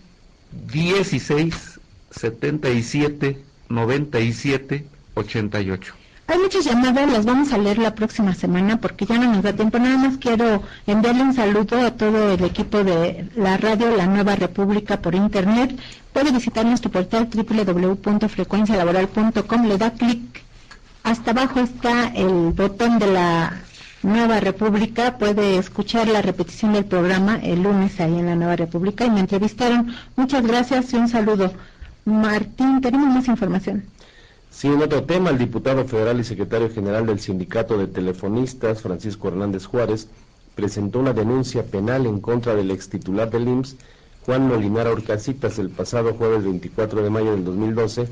16 77 97 88. Hay muchas llamadas, las vamos a leer la próxima semana porque ya no nos da tiempo. Nada más quiero enviarle un saludo a todo el equipo de la radio La Nueva República por internet. Puede visitar nuestro portal www.frecuencialaboral.com, le da clic. Hasta abajo está el botón de la Nueva República, puede escuchar la repetición del programa el lunes ahí en la Nueva República, y me entrevistaron. Muchas gracias y un saludo. Martín, tenemos más información. Sí, en otro tema, el diputado federal y secretario general del Sindicato de Telefonistas, Francisco Hernández Juárez, presentó una denuncia penal en contra del extitular del IMSS, Juan Molinar Orcasitas, el pasado jueves 24 de mayo del 2012,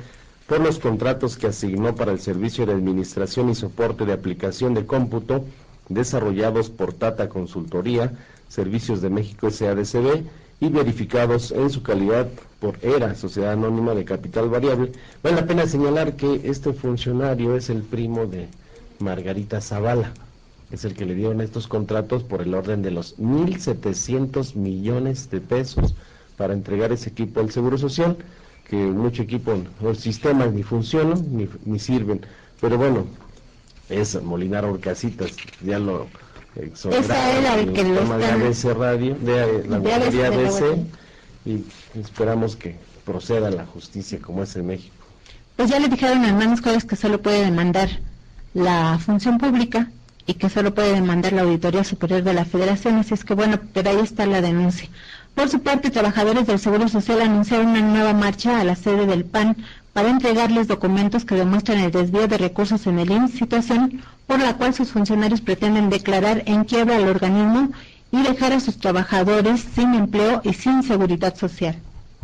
por los contratos que asignó para el servicio de administración y soporte de aplicación de cómputo desarrollados por Tata Consultoría, Servicios de México SADCB, y verificados en su calidad por ERA, Sociedad Anónima de Capital Variable. Vale la pena señalar que este funcionario es el primo de Margarita Zavala, es el que le dieron estos contratos por el orden de los 1.700 millones de pesos para entregar ese equipo al Seguro Social, que mucho equipo, los sistemas ni funcionan ni sirven, pero bueno, es Molinar Orcasitas, ya lo exoneraron en el tema de ABC Radio, de la guardería ABC, y esperamos que proceda la justicia como es en México. Pues ya le dijeron a Hermanos Juárez que solo puede demandar la función pública y que solo puede demandar la Auditoría Superior de la Federación, así es que bueno, pero ahí está la denuncia. Por su parte, trabajadores del Seguro Social anunciaron una nueva marcha a la sede del PAN para entregarles documentos que demuestran el desvío de recursos en el IMSS, situación por la cual sus funcionarios pretenden declarar en quiebra al organismo y dejar a sus trabajadores sin empleo y sin seguridad social.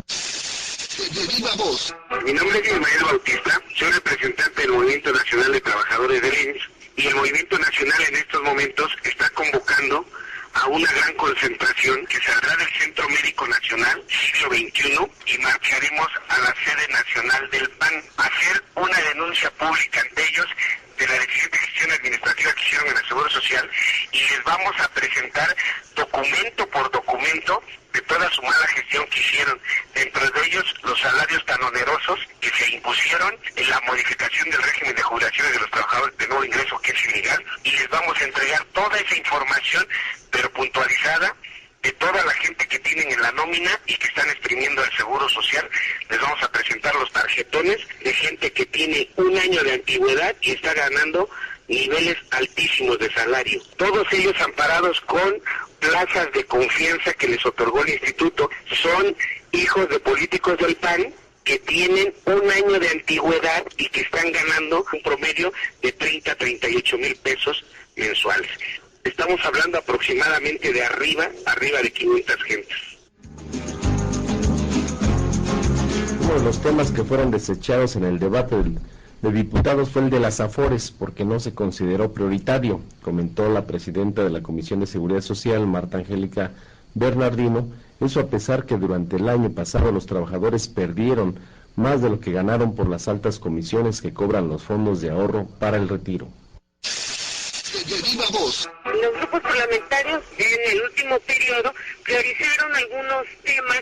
De viva voz. Mi nombre es Ismael Bautista, soy representante del Movimiento Nacional de Trabajadores del IMSS, y el Movimiento Nacional en estos momentos está convocando a una gran concentración que saldrá del Centro Médico Nacional siglo XXI y marcharemos a la sede nacional del PAN a hacer una denuncia pública ante ellos de la deficiente gestión administrativa que hicieron en el Seguro Social, y les vamos a presentar documento por documento de toda su mala gestión que hicieron, dentro de ellos los salarios tan onerosos que se impusieron, en la modificación del régimen de jubilaciones de los trabajadores de nuevo ingreso, que es ilegal, y les vamos a entregar toda esa información, pero puntualizada, de toda la gente que tienen en la nómina y que están exprimiendo el Seguro Social. Les vamos a presentar los tarjetones de gente que tiene un año de antigüedad y está ganando niveles altísimos de salario. Todos ellos amparados con plazas de confianza que les otorgó el instituto. Son hijos de políticos del PAN que tienen un año de antigüedad y que están ganando un promedio de 30 a 38 mil pesos mensuales. Estamos hablando aproximadamente de arriba de 500 gentes. Uno de los temas que fueron desechados en el debate de diputados fue el de las AFORES, porque no se consideró prioritario, comentó la presidenta de la Comisión de Seguridad Social, Marta Angélica Bernardino. Eso a pesar que durante el año pasado los trabajadores perdieron más de lo que ganaron por las altas comisiones que cobran los fondos de ahorro para el retiro. De viva voz. Los grupos parlamentarios en el último periodo priorizaron algunos temas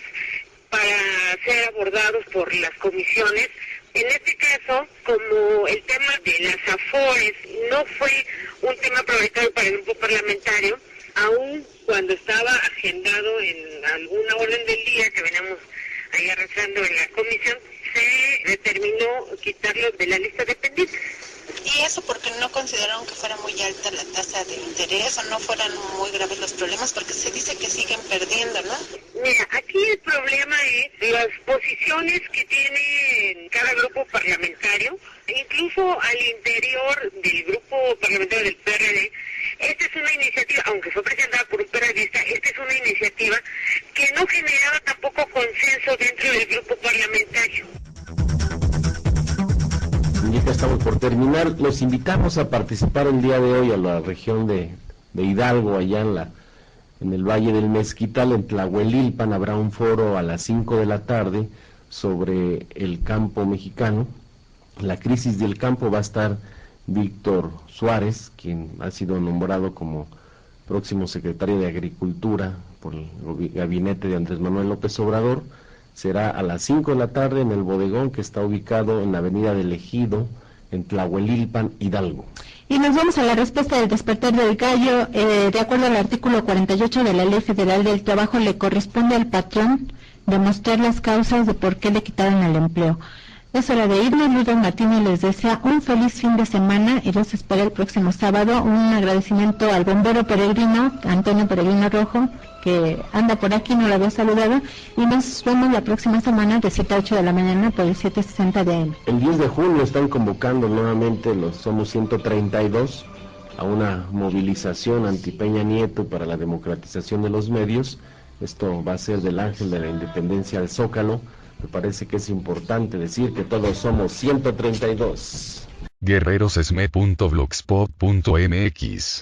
para ser abordados por las comisiones. En este caso, como el tema de las AFORES no fue un tema prioritario para el grupo parlamentario, aun cuando estaba agendado en alguna orden del día que veníamos ahí arrastrando en la comisión, se determinó quitarlo de la lista de pendientes. ¿Y eso porque no consideraron que fuera muy alta la tasa de interés o no fueran muy graves los problemas? Porque se dice que siguen perdiendo, ¿no? Mira, aquí el problema es las posiciones que tiene cada grupo parlamentario, incluso al interior del grupo parlamentario del PRD. Esta es una iniciativa, aunque fue presentada por un periodista, esta es una iniciativa que no generaba tampoco consenso dentro del grupo parlamentario. Ya estamos por terminar. Los invitamos a participar el día de hoy a la región de Hidalgo, allá en el Valle del Mezquital, en Tlahuelilpan. Habrá un foro a las 5 de la tarde sobre el campo mexicano, la crisis del campo. Va a estar Víctor Suárez, quien ha sido nombrado como próximo secretario de Agricultura por el gabinete de Andrés Manuel López Obrador. Será a las 5 de la tarde en el bodegón que está ubicado en la avenida del Ejido, en Tlahuelilpan, Hidalgo. Y nos vamos a la respuesta del despertar del gallo. De acuerdo al artículo 48 de la Ley Federal del Trabajo, le corresponde al patrón demostrar las causas de por qué le quitaron el empleo. Es hora de irnos. Lourdes Martínez les desea un feliz fin de semana y los espera el próximo sábado. Un agradecimiento al bombero peregrino, Antonio Peregrino Rojo, que anda por aquí, no lo había saludado, y nos vemos la próxima semana de 7 a 8 de la mañana por el 760 de AM. El 10 de junio están convocando nuevamente los Somos 132 a una movilización anti Peña Nieto para la democratización de los medios. Esto va a ser del Ángel de la Independencia al Zócalo. Me parece que es importante decir que todos somos 132. guerrerosesme.blogspot.mx